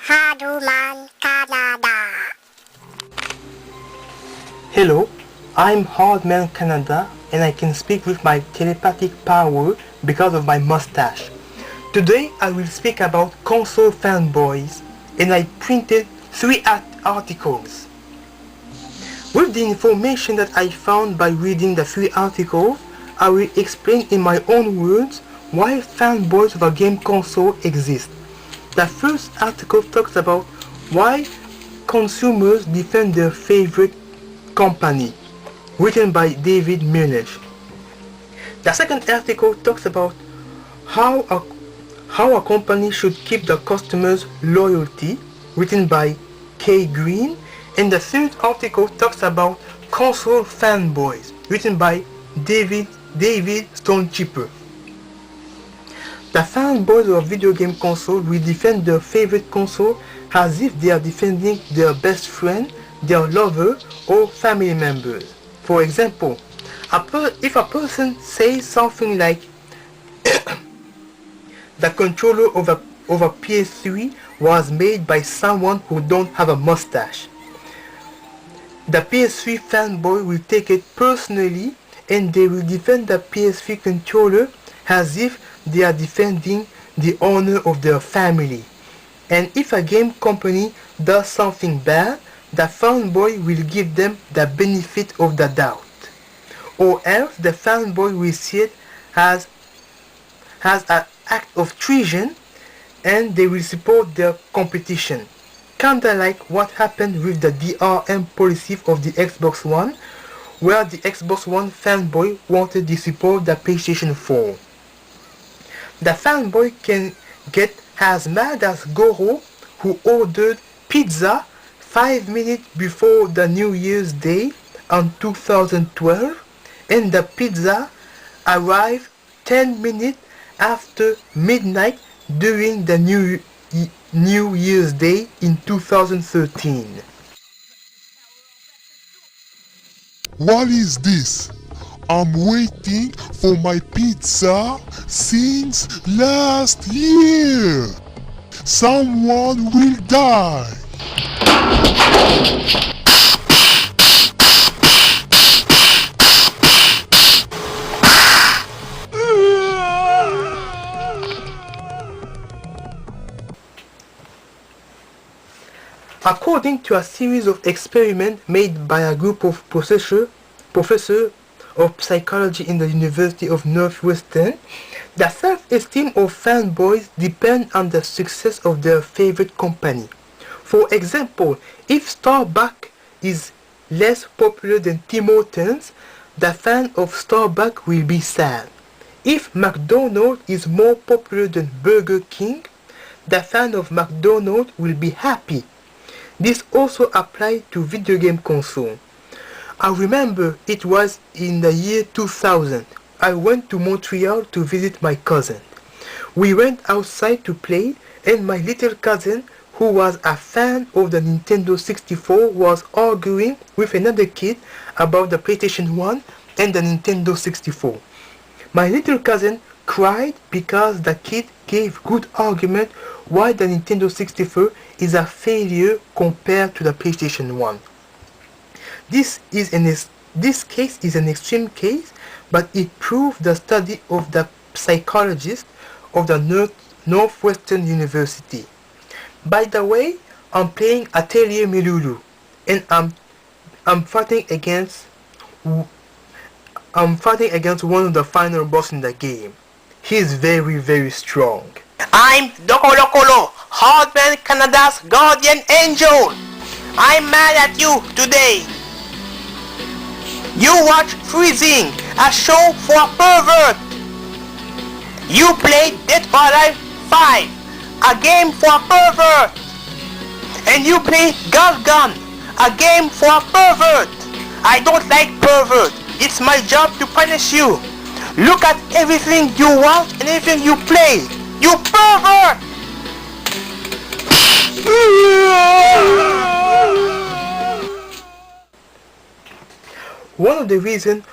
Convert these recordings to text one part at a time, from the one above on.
hardmancanada. Hello, I'm hardmancanada and I can speak with my telepathic power because of my mustache. Today I will speak about console fanboys and I printed 3 articles. With the information that I found by reading the 3 articles, I will explain in my own words why fanboys of a game console exist. The first article talks about why consumers defend their favorite company, written by David Milner. The second article talks about how a company should keep the customers' loyalty, written by K. Green. And the third article talks about console fanboys, written by David Stonechipper. The fanboys of a video game console will defend their favorite console as if they are defending their best friend, their lover, or family members. For example, if a person says something like, the controller of a PS3 was made by someone who don't have a mustache, the PS3 fanboy will take it personally and they will defend the PS3 controller as if they are defending the honor of their family. And if a game company does something bad, the fanboy will give them the benefit of the doubt. Or else the fanboy will see it as an act of treason and they will support their competition. Kinda like what happened with the DRM policy of the Xbox One, where the Xbox One fanboy wanted to support the PlayStation 4. The fanboy can get as mad as Goro, who ordered pizza 5 minutes before the New Year's Day on 2012, and the pizza arrived 10 minutes after midnight during the New Year's Day in 2013. What is this? I'm waiting for my pizza since last year. Someone will die. According to a series of experiments made by a group of professors of psychology in the University of Northwestern, the self-esteem of fanboys depends on the success of their favorite company. For example, if Starbucks is less popular than Tim Hortons, the fan of Starbucks will be sad. If McDonald's is more popular than Burger King, the fan of McDonald's will be happy. This also applies to video game console. I remember it was in the year 2000. I went to Montreal to visit my cousin. We went outside to play and my little cousin, who was a fan of the Nintendo 64, was arguing with another kid about the PlayStation 1 and the Nintendo 64. My little cousin cried because the kid gave good argument why the Nintendo 64 is a failure compared to the PlayStation 1. This case is an extreme case, but it proves the study of the psychologist of the Northwestern University. By the way, I'm playing Atelier Milulu, and I'm fighting against one of the final boss in the game. He is very, very strong. I'm Dokolokolo, hardmancanada's guardian angel. I'm mad at you today. You watch Freezing, a show for a pervert. You played Dead or Alive 5, a game for a pervert. And you play Golf Gun, a game for a pervert. I don't like pervert. It's my job to punish you. Look at everything you watch and everything you play. You pervert! One of the reasons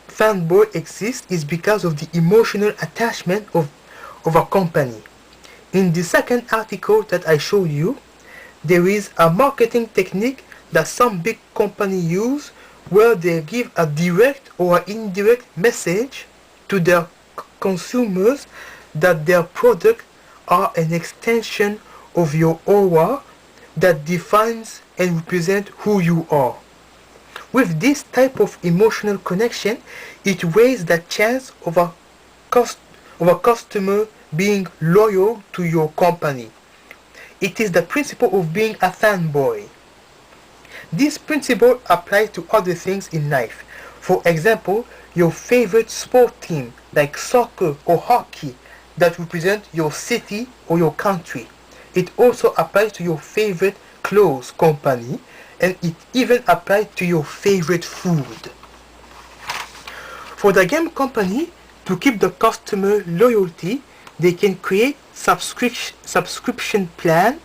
fanboy exists is because of the emotional attachment of a company. In the second article that I showed you, there is a marketing technique that some big companies use where they give a direct or indirect message to their consumers that their products are an extension of your aura that defines and represents who you are. With this type of emotional connection, it raises the chance of a customer being loyal to your company. It is the principle of being a fanboy. This principle applies to other things in life. For example, your favorite sport team like soccer or hockey that represent your city or your country. It also applies to your favorite clothes company, and it even applies to your favorite food. For the game company to keep the customer loyalty, they can create subscription plan,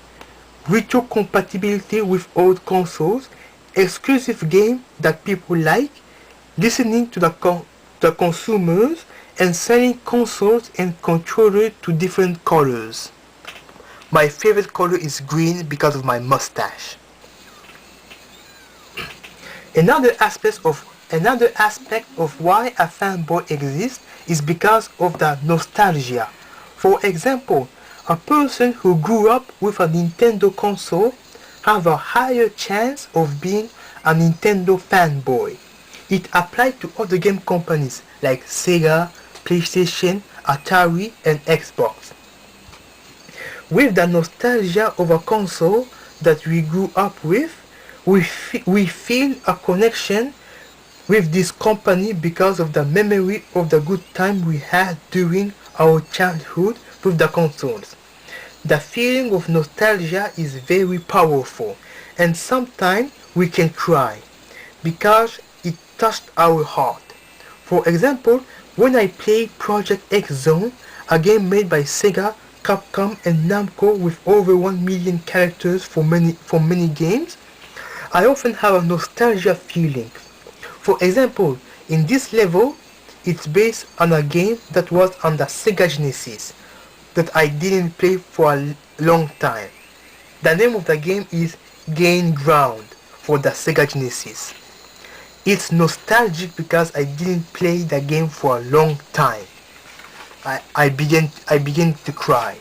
retro compatibility with old consoles, exclusive game that people like, listening to the consumers, and selling consoles and controllers to different colors. My favorite color is green because of my mustache. Another aspect of why a fanboy exists is because of the nostalgia. For example, a person who grew up with a Nintendo console have a higher chance of being a Nintendo fanboy. It applies to other game companies like Sega, PlayStation, Atari, and Xbox. With the nostalgia of a console that we grew up with, we feel a connection with this company because of the memory of the good time we had during our childhood with the consoles. The feeling of nostalgia is very powerful, and sometimes we can cry because it touched our heart. For example, when I play Project X Zone, a game made by Sega, Capcom, and Namco with over 1 million characters for many games, I often have a nostalgia feeling. For example, in this level, it's based on a game that was on the Sega Genesis that I didn't play for a long time. The name of the game is Gain Ground for the Sega Genesis. It's nostalgic because I didn't play the game for a long time. I began to cry.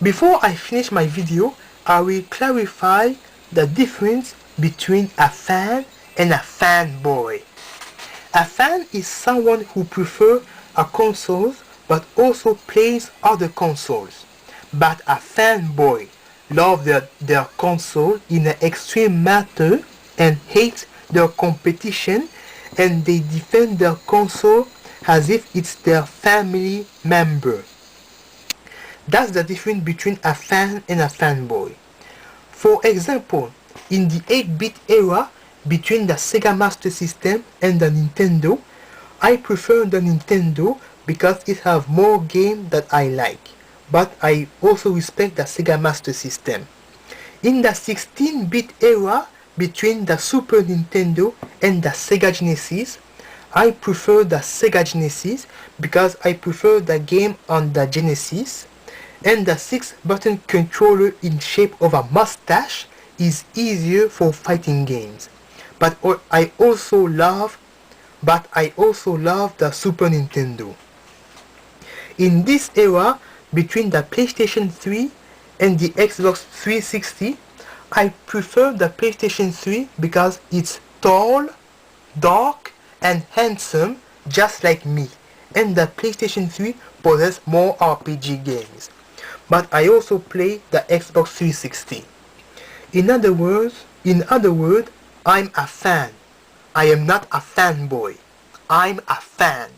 Before I finish my video, I will clarify the difference between a fan and a fanboy. A fan is someone who prefers a console but also plays other consoles. But a fanboy loves their console in an extreme manner and hates their competition, and they defend their console as if it's their family member. That's the difference between a fan and a fanboy. For example, in the 8-bit era, between the Sega Master System and the Nintendo, I prefer the Nintendo because it has more games that I like, but I also respect the Sega Master System. In the 16-bit era, between the Super Nintendo and the Sega Genesis, I prefer the Sega Genesis because I prefer the game on the Genesis, and the 6-button controller in shape of a mustache is easier for fighting games. But I also love the Super Nintendo. In this era, between the PlayStation 3 and the Xbox 360, I prefer the PlayStation 3 because it's tall, dark, and handsome, just like me, and the PlayStation 3 possesses more RPG games. But I also play the Xbox 360. In other words, I'm a fan. I am not a fanboy. I'm a fan,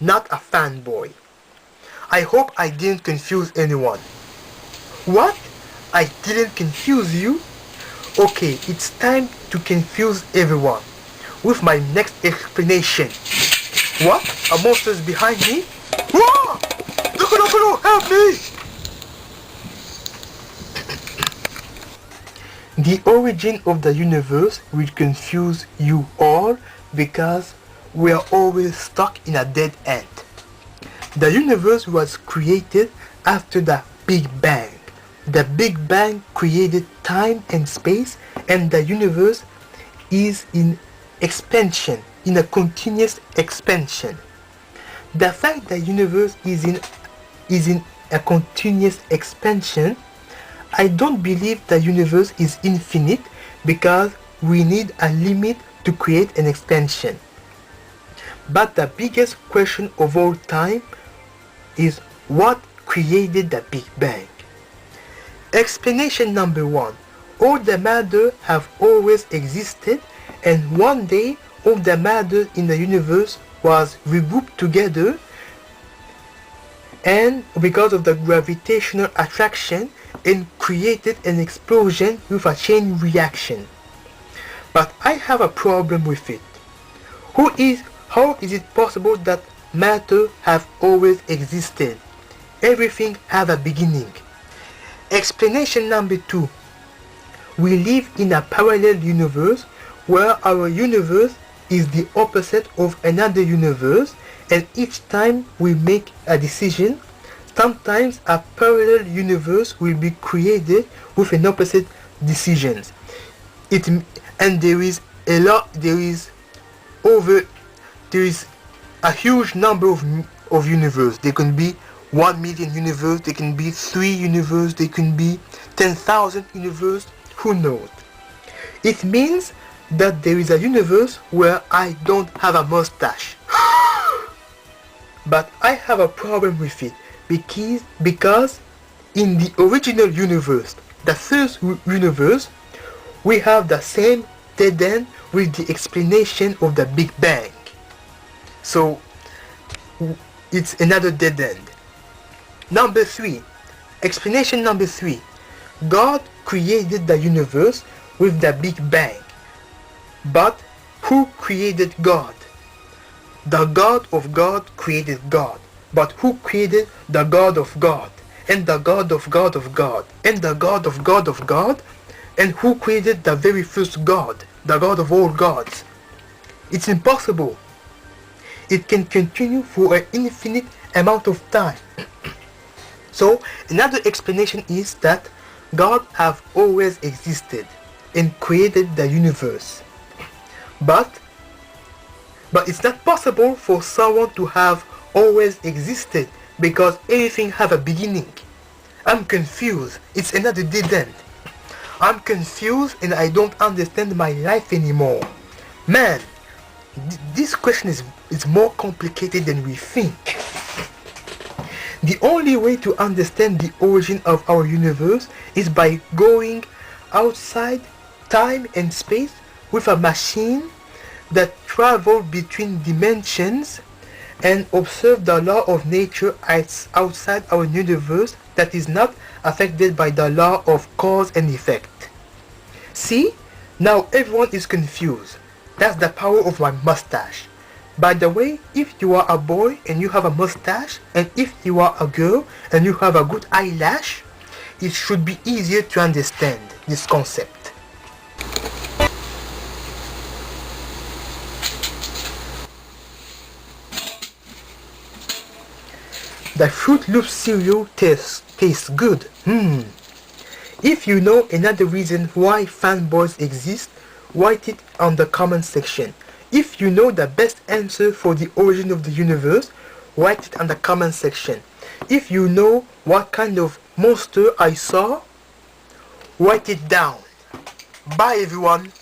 not a fanboy. I hope I didn't confuse anyone. What? I didn't confuse you? Okay, it's time to confuse everyone with my next explanation. What? A monster's behind me? Whoa! No, help me! The origin of the universe will confuse you all because we are always stuck in a dead end. The universe was created after the Big Bang. The Big Bang created time and space, and the universe is in expansion, in a continuous expansion. The fact that the universe is in a continuous expansion, I don't believe the universe is infinite because we need a limit to create an expansion. But the biggest question of all time is what created the Big Bang? Explanation number 1. All the matter have always existed, and one day all the matter in the universe was regrouped together, and because of the gravitational attraction, and created an explosion with a chain reaction. But I have a problem with it. How is it possible that matter have always existed? Everything has a beginning. Explanation number 2. We live in a parallel universe where our universe is the opposite of another universe, and each time we make a decision, sometimes a parallel universe will be created with an opposite decisions. And there is a huge number of universes. There can be 1 million universe, there can be 3 universe, there can be 10,000 universe, who knows? It means that there is a universe where I don't have a mustache. But I have a problem with it because in the original universe, the first universe, we have the same dead end with the explanation of the Big Bang. So it's another dead end. Number 3. Explanation number 3. God created the universe with the Big Bang. But who created God? The God of God created God. But who created the God of God? And the God of God of God? And the God of God of God? And who created the very first God? The God of all gods? It's impossible. It can continue for an infinite amount of time. So another explanation is that God have always existed and created the universe. But it's not possible for someone to have always existed because everything have a beginning. I'm confused. It's another dead end. I'm confused and I don't understand my life anymore. Man, this question is more complicated than we think. The only way to understand the origin of our universe is by going outside time and space with a machine that travels between dimensions and observe the law of nature outside our universe that is not affected by the law of cause and effect. See? Now everyone is confused. That's the power of my mustache. By the way, if you are a boy and you have a mustache, and if you are a girl and you have a good eyelash, it should be easier to understand this concept. The Fruit Loops cereal tastes good. If you know another reason why Fanboys exist, write it on the comment section. If you know the best answer for the origin of the universe, write it on the comment section. If you know what kind of monster I saw, write it down. Bye everyone.